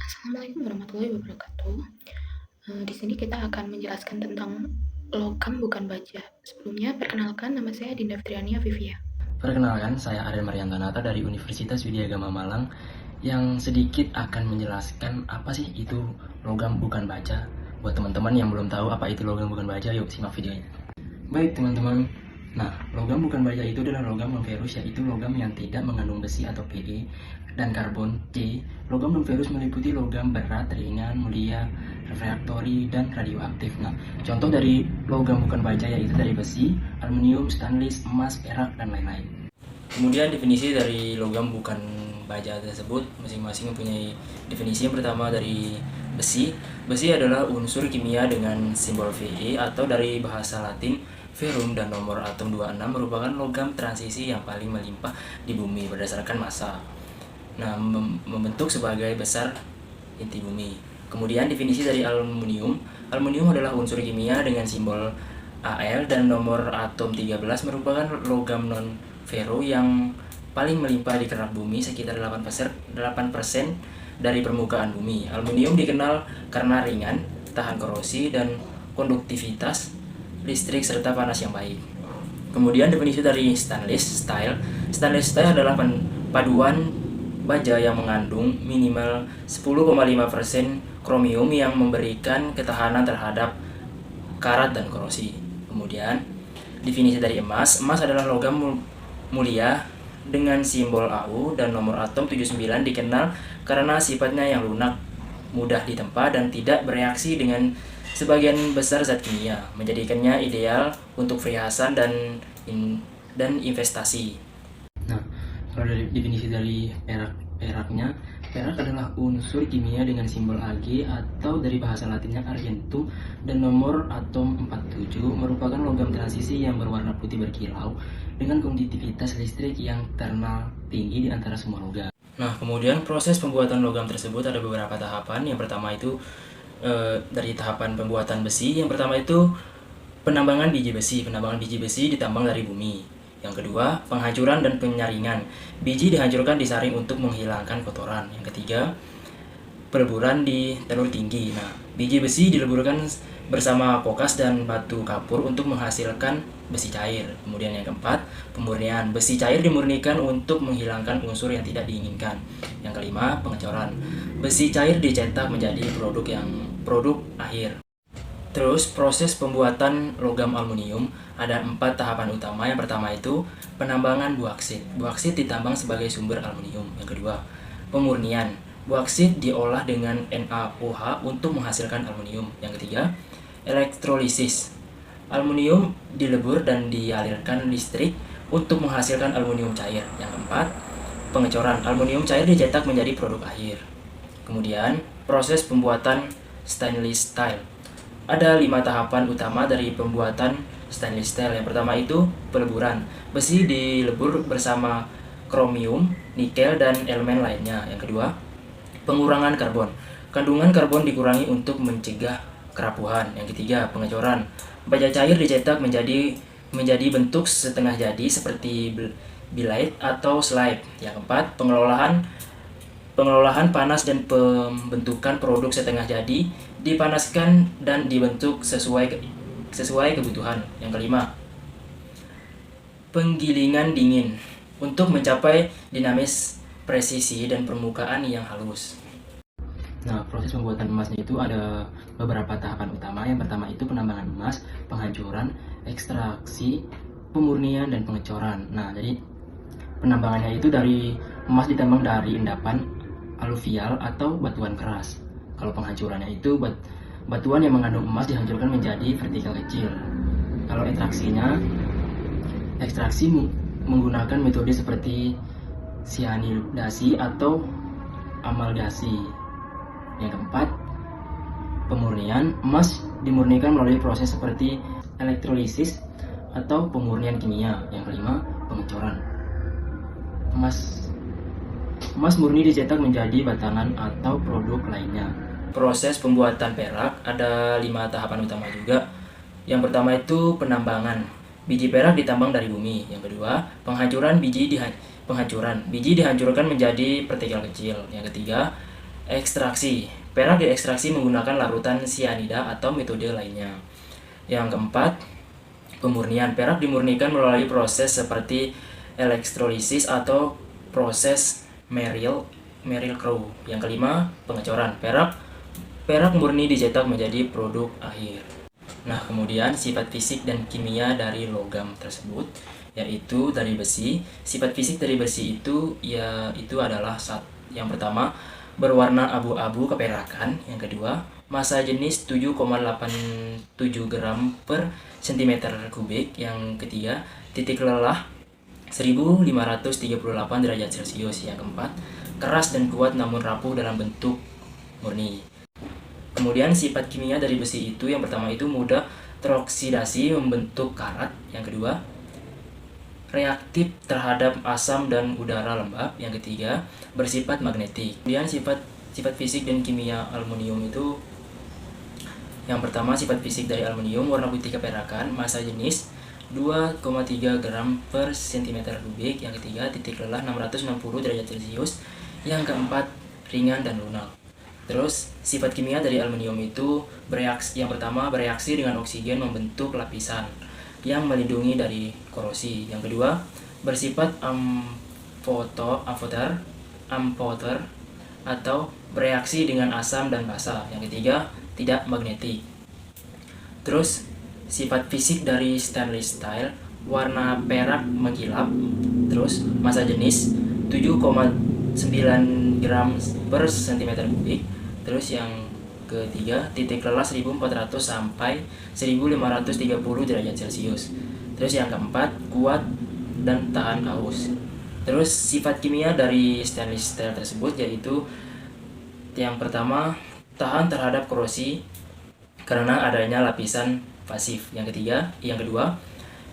Assalamualaikum warahmatullahi wabarakatuh. Di sini kita akan menjelaskan tentang logam bukan baja. Sebelumnya, perkenalkan, nama saya Dinda Fitriania Vivia. Perkenalkan, saya Aryan Mariantonata dari Universitas Widyagama Malang yang sedikit akan menjelaskan apa sih itu logam bukan baja. Buat teman-teman yang belum tahu apa itu logam bukan baja, yuk simak videonya. Baik teman-teman, nah logam bukan baja itu adalah logam non-ferrous, yaitu logam yang tidak mengandung besi atau Pe dan karbon C. Logam non-ferrous meliputi logam berat, ringan, mulia, refraktori, dan radioaktif. Nah, contoh dari logam bukan baja yaitu dari besi, aluminium, stainless, emas, perak, dan lain-lain. Kemudian definisi dari logam bukan baja tersebut masing-masing mempunyai definisi. Yang pertama dari besi. Besi adalah unsur kimia dengan simbol Fe atau dari bahasa Latin ferrum dan nomor atom 26, merupakan logam transisi yang paling melimpah di bumi berdasarkan massa. Nah, membentuk sebagai besar inti bumi. Kemudian definisi dari aluminium. Aluminium adalah unsur kimia dengan simbol Al dan nomor atom 13, merupakan logam non ferro yang paling melimpah di kerak bumi, sekitar 8% dari permukaan bumi. Aluminium dikenal karena ringan, tahan korosi, dan konduktivitas listrik serta panas yang baik. Kemudian definisi dari stainless steel. Stainless steel adalah paduan baja yang mengandung minimal 10,5% kromium yang memberikan ketahanan terhadap karat dan korosi. Kemudian definisi dari emas. Emas adalah logam mulia dengan simbol Au dan nomor atom 79, dikenal karena sifatnya yang lunak, mudah ditempa, dan tidak bereaksi dengan sebagian besar zat kimia, menjadikannya ideal untuk perhiasan dan investasi. Nah, kalau dari definisi dari peraknya, perak adalah unsur kimia dengan simbol Ag atau dari bahasa Latinnya argentum dan nomor atom 47, merupakan logam transisi yang berwarna putih berkilau dengan konduktivitas listrik yang terkenal tinggi di antara semua logam. Nah, kemudian proses pembuatan logam tersebut ada beberapa tahapan. Yang pertama itu dari tahapan pembuatan besi. Yang pertama itu penambangan biji besi. Penambangan biji besi ditambang dari bumi. Yang kedua, penghancuran dan penyaringan. Biji dihancurkan disaring untuk menghilangkan kotoran. Yang ketiga, peleburan di telur tinggi. Nah, biji besi dileburkan bersama pokas dan batu kapur untuk menghasilkan besi cair. Kemudian yang keempat, pemurnian. Besi cair dimurnikan untuk menghilangkan unsur yang tidak diinginkan. Yang kelima, pengecoran. Besi cair dicetak menjadi produk akhir. Terus proses pembuatan logam aluminium ada 4 tahapan utama. Yang pertama itu penambangan bauksit. Bauksit ditambang sebagai sumber aluminium. Yang kedua, pemurnian. Bauksit diolah dengan NaOH untuk menghasilkan aluminium. Yang ketiga, elektrolisis. Aluminium dilebur dan dialirkan listrik untuk menghasilkan aluminium cair. Yang keempat, pengecoran. Aluminium cair dicetak menjadi produk akhir. Kemudian, proses pembuatan stainless steel. Ada 5 tahapan utama dari pembuatan stainless steel. Yang pertama itu peleburan. Besi dilebur bersama kromium, nikel, dan elemen lainnya. Yang kedua, pengurangan karbon. Kandungan karbon dikurangi untuk mencegah kerapuhan. Yang ketiga, pengecoran. Baja cair dicetak menjadi bentuk setengah jadi seperti bilite atau slide. Yang keempat, pengelolaan panas dan pembentukan produk setengah jadi, dipanaskan dan dibentuk sesuai kebutuhan. Yang kelima, penggilingan dingin untuk mencapai dinamis, presisi, dan permukaan yang halus. Nah, proses pembuatan emasnya itu ada beberapa tahapan utama. Yang pertama itu penambangan emas, penghancuran, ekstraksi, pemurnian, dan pengecoran. Nah, jadi penambangannya itu dari emas ditambang dari endapan aluvial atau batuan keras. Kalau penghancurannya itu batuan yang mengandung emas dihancurkan menjadi vertikal kecil. Kalau ekstraksi menggunakan metode seperti sianidasi atau amaldasi. Yang keempat, pemurnian. Emas dimurnikan melalui proses seperti elektrolisis atau pemurnian kimia. Yang kelima, pengecoran. Emas murni dicetak menjadi batangan atau produk lainnya. Proses pembuatan perak ada 5 tahapan utama juga. Yang pertama itu penambangan. Biji perak ditambang dari bumi. Yang kedua, penghancuran. Biji dihancurkan menjadi partikel kecil. Yang ketiga, Ekstraksi. Perak diekstraksi menggunakan larutan sianida atau metode lainnya. Yang keempat, pemurnian. Perak dimurnikan melalui proses seperti elektrolisis atau proses Merrill-Crowe. Yang kelima, pengecoran. Perak murni dicetak menjadi produk akhir. Nah, kemudian sifat fisik dan kimia dari logam tersebut, yaitu dari besi. Sifat fisik dari besi itu adalah yang pertama, berwarna abu-abu keperakan. Yang kedua, massa jenis 7,87 gram per cm kubik. Yang ketiga, titik lelah 1538 derajat Celcius. Yang keempat, keras dan kuat namun rapuh dalam bentuk murni. Kemudian sifat kimia dari besi itu, yang pertama itu mudah teroksidasi membentuk karat. Yang kedua, reaktif terhadap asam dan udara lembab. Yang ketiga, bersifat magnetik. Kemudian sifat fisik dan kimia aluminium itu, yang pertama, sifat fisik dari aluminium, warna putih keperakan, massa jenis 2,3 gram per cm kubik. Yang ketiga, titik lelah 660 derajat Celcius. Yang keempat, ringan dan lunak. Terus sifat kimia dari aluminium itu yang pertama, bereaksi dengan oksigen membentuk lapisan yang melindungi dari korosi. Yang kedua, bersifat amphoter atau bereaksi dengan asam dan basa. Yang ketiga, tidak magnetik. Terus sifat fisik dari stainless steel, warna perak mengkilap. Terus massa jenis 7,9 gram per cm kubik. Terus yang ketiga, titik lelah 1400 sampai 1530 derajat Celcius. Terus yang keempat, kuat dan tahan aus. Terus sifat kimia dari stainless steel tersebut yaitu, yang pertama, tahan terhadap korosi karena adanya lapisan pasif. Yang kedua,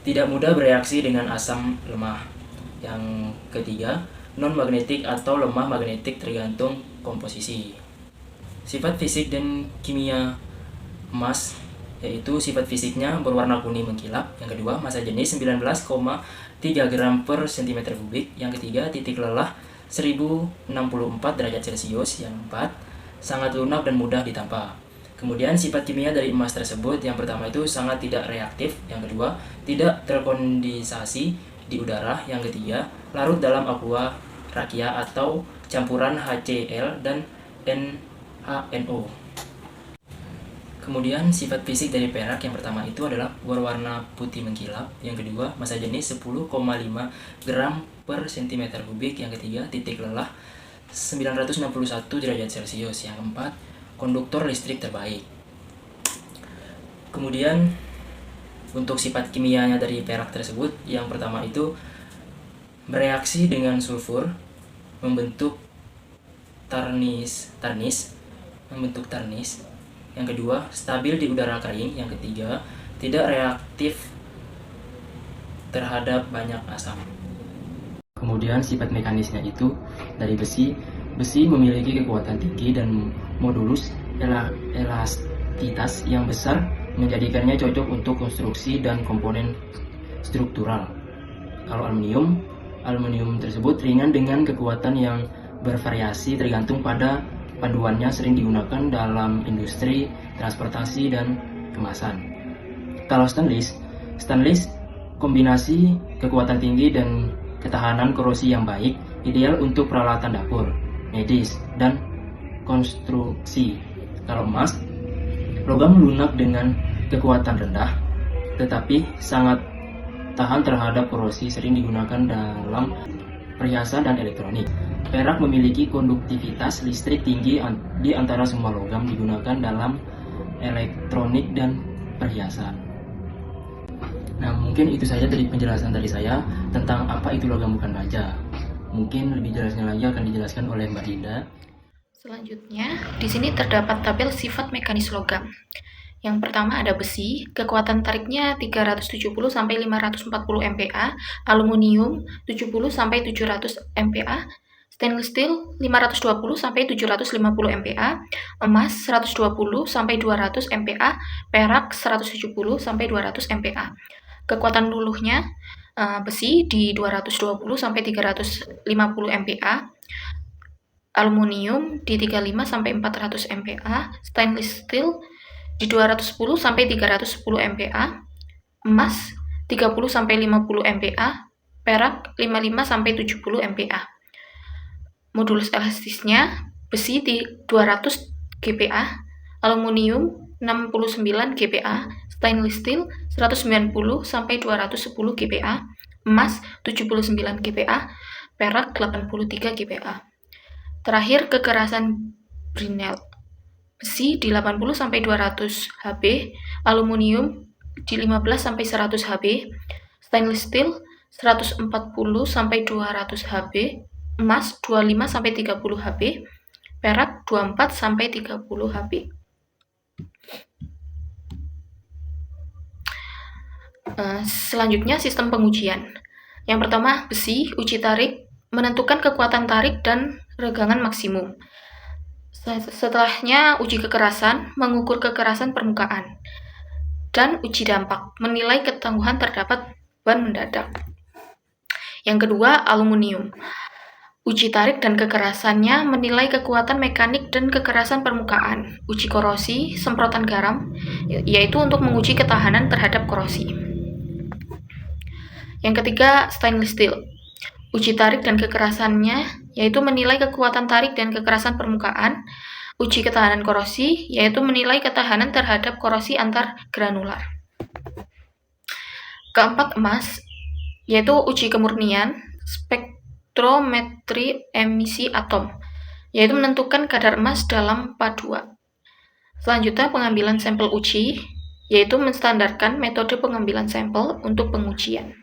tidak mudah bereaksi dengan asam lemah. Yang ketiga, non magnetik atau lemah magnetik tergantung komposisi. Sifat fisik dan kimia emas, yaitu sifat fisiknya berwarna kuning mengkilap. Yang kedua, massa jenis 19,3 gram per cm kubik. Yang ketiga, titik lelah 1064 derajat Celcius. Yang keempat, sangat lunak dan mudah ditampa. Kemudian sifat kimia dari emas tersebut, yang pertama itu sangat tidak reaktif. Yang kedua, tidak terkondensasi di udara. Yang ketiga, larut dalam aqua rakia atau campuran HCl dan NaNO. Kemudian sifat fisik dari perak, yang pertama itu adalah berwarna putih mengkilap. Yang kedua, massa jenis 10,5 gram per cm kubik. Yang ketiga, titik lelah 961 derajat Celcius. Yang keempat, konduktor listrik terbaik. Kemudian untuk sifat kimianya dari perak tersebut, yang pertama itu bereaksi dengan sulfur membentuk tarnis. Yang kedua, stabil di udara kering. Yang ketiga, tidak reaktif terhadap banyak asam. Kemudian sifat mekanisnya itu dari besi memiliki kekuatan tinggi dan modulus elastitas yang besar, menjadikannya cocok untuk konstruksi dan komponen struktural. Kalau aluminium tersebut ringan dengan kekuatan yang bervariasi tergantung pada panduannya, sering digunakan dalam industri, transportasi, dan kemasan. Kalau stainless kombinasi kekuatan tinggi dan ketahanan korosi yang baik, ideal untuk peralatan dapur, medis, dan konstruksi. Kalau emas, logam lunak dengan kekuatan rendah, tetapi sangat tahan terhadap korosi, sering digunakan dalam perhiasan dan elektronik. Perak memiliki konduktivitas listrik tinggi di antara semua logam, digunakan dalam elektronik dan perhiasan. Nah, mungkin itu saja dari penjelasan dari saya tentang apa itu logam bukan baja. Mungkin lebih jelasnya lagi akan dijelaskan oleh Mbak Dinda. Selanjutnya, di sini terdapat tabel sifat mekanis logam. Yang pertama ada besi, kekuatan tariknya 370 sampai 540 MPa, aluminium 70 sampai 700 MPa, stainless steel 520 sampai 750 MPa, emas 120 sampai 200 MPa, perak 170 sampai 200 MPa. Kekuatan luluhnya besi di 220 sampai 350 MPa, aluminium di 35 sampai 400 MPa, stainless steel di 210 sampai 310 MPa, emas 30 sampai 50 MPa, perak 55 sampai 70 MPa. Modulus elastisnya besi di 200 GPa, aluminium 69 GPa, stainless steel 190 sampai 210 GPa, emas 79 GPa, perak 83 GPa. Terakhir, kekerasan Brinell. Besi di 80 sampai 200 Hb, aluminium di 15 sampai 100 Hb, stainless steel 140 sampai 200 Hb, emas 25 sampai 30 Hb, perak 24 sampai 30 Hb. Selanjutnya sistem pengujian. Yang pertama, besi, uji tarik, menentukan kekuatan tarik dan regangan maksimum. Setelahnya, uji kekerasan, mengukur kekerasan permukaan. Dan uji dampak, menilai ketangguhan terdapat beban mendadak. Yang kedua, aluminium. Uji tarik dan kekerasannya menilai kekuatan mekanik dan kekerasan permukaan. Uji korosi, semprotan garam, yaitu untuk menguji ketahanan terhadap korosi. Yang ketiga, stainless steel. Uji tarik dan kekerasannya, yaitu menilai kekuatan tarik dan kekerasan permukaan. Uji ketahanan korosi, yaitu menilai ketahanan terhadap korosi antar granular. Keempat, emas, yaitu uji kemurnian, spektrometri emisi atom, yaitu menentukan kadar emas dalam paduan. Selanjutnya, pengambilan sampel uji, yaitu menstandarkan metode pengambilan sampel untuk pengujian.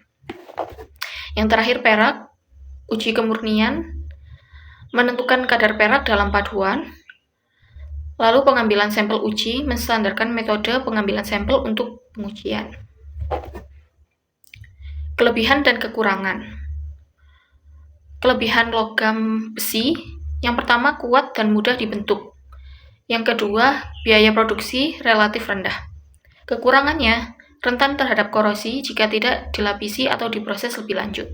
Yang terakhir, perak, uji kemurnian, menentukan kadar perak dalam paduan. Lalu pengambilan sampel uji, menstandarkan metode pengambilan sampel untuk pengujian. Kelebihan dan kekurangan. Kelebihan logam besi, yang pertama kuat dan mudah dibentuk. Yang kedua, biaya produksi relatif rendah. Kekurangannya, rentan terhadap korosi jika tidak dilapisi atau diproses lebih lanjut.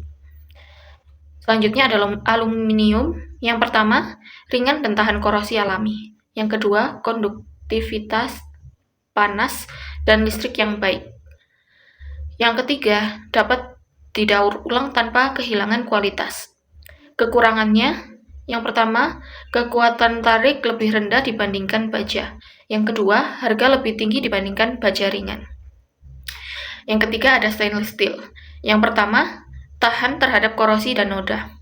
Selanjutnya ada aluminium. Yang pertama, ringan dan tahan korosi alami. Yang kedua, konduktivitas panas dan listrik yang baik. Yang ketiga, dapat didaur ulang tanpa kehilangan kualitas. Kekurangannya, yang pertama, kekuatan tarik lebih rendah dibandingkan baja. Yang kedua, harga lebih tinggi dibandingkan baja ringan. Yang ketiga ada stainless steel. Yang pertama, tahan terhadap korosi dan noda.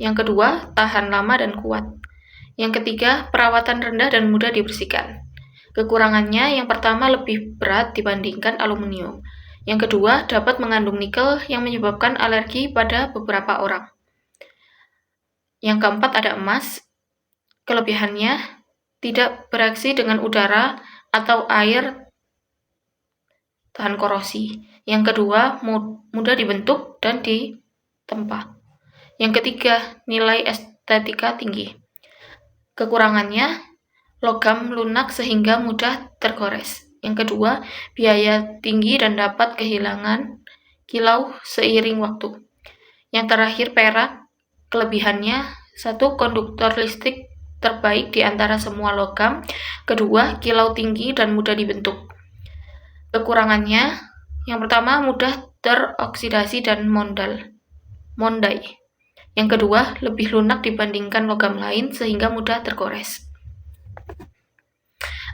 Yang kedua, tahan lama dan kuat. Yang ketiga, perawatan rendah dan mudah dibersihkan. Kekurangannya, yang pertama lebih berat dibandingkan aluminium. Yang kedua, dapat mengandung nikel yang menyebabkan alergi pada beberapa orang. Yang keempat ada emas. Kelebihannya, tidak bereaksi dengan udara atau air, tahan korosi. Yang kedua, mudah dibentuk dan ditempa. Yang ketiga, nilai estetika tinggi. Kekurangannya, logam lunak sehingga mudah tergores. Yang kedua, biaya tinggi dan dapat kehilangan kilau seiring waktu. Yang terakhir, perak. Kelebihannya, satu, konduktor listrik terbaik di antara semua logam. Kedua, kilau tinggi dan mudah dibentuk. Kekurangannya, yang pertama, mudah teroksidasi dan mondai. Yang kedua, lebih lunak dibandingkan logam lain sehingga mudah tergores.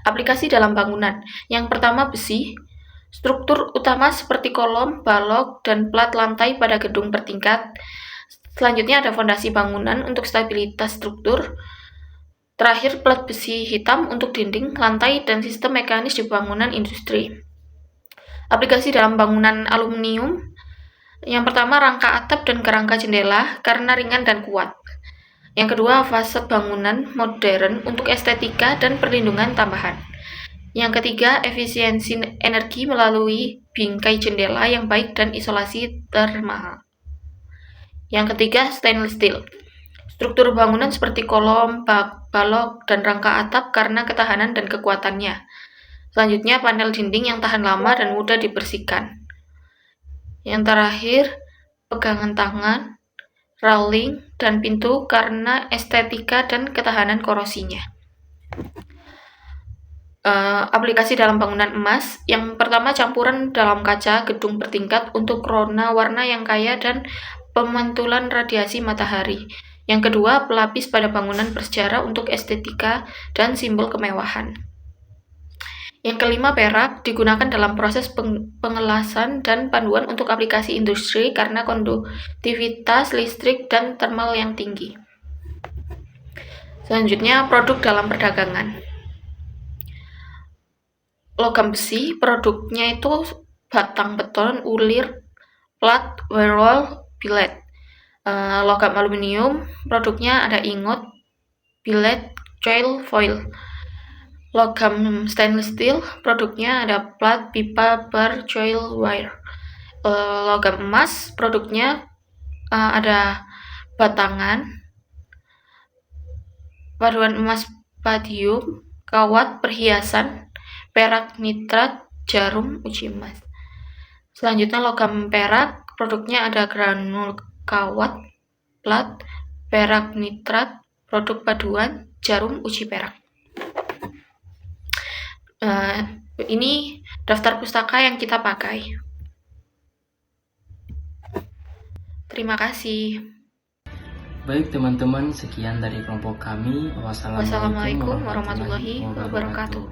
Aplikasi dalam bangunan. Yang pertama, besi. Struktur utama seperti kolom, balok, dan plat lantai pada gedung bertingkat. Selanjutnya ada fondasi bangunan untuk stabilitas struktur. Terakhir, plat besi hitam untuk dinding, lantai, dan sistem mekanis di bangunan industri. Aplikasi dalam bangunan aluminium. Yang pertama, rangka atap dan kerangka jendela karena ringan dan kuat. Yang kedua, fasad bangunan modern untuk estetika dan perlindungan tambahan. Yang ketiga, efisiensi energi melalui bingkai jendela yang baik dan isolasi termal. Yang ketiga, stainless steel. Struktur bangunan seperti kolom, balok, dan rangka atap karena ketahanan dan kekuatannya. Selanjutnya, panel dinding yang tahan lama dan mudah dibersihkan. Yang terakhir, pegangan tangan railing, dan pintu karena estetika dan ketahanan korosinya. Aplikasi dalam bangunan emas. Yang pertama, campuran dalam kaca gedung bertingkat untuk warna yang kaya dan pemantulan radiasi matahari. Yang kedua, pelapis pada bangunan bersejarah untuk estetika dan simbol kemewahan. Yang kelima, perak digunakan dalam proses pengelasan dan panduan untuk aplikasi industri karena konduktivitas listrik dan thermal yang tinggi. Selanjutnya, produk dalam perdagangan. Logam besi, produknya itu batang beton, ulir, plat, wearol, billet. Logam aluminium, produknya ada ingot, billet, coil, foil. Logam stainless steel, produknya ada plat, pipa, bar, coil, wire. Logam emas, produknya ada batangan, paduan emas, palladium, kawat, perhiasan, perak, nitrat, jarum, uji emas. Selanjutnya logam perak, produknya ada granul, kawat, plat, perak, nitrat, produk paduan, jarum, uji perak. Ini daftar pustaka yang kita pakai. Terima kasih. Baik teman-teman, sekian dari kelompok kami. Wassalamualaikum Wassalamualaikum warahmatullahi wabarakatuh.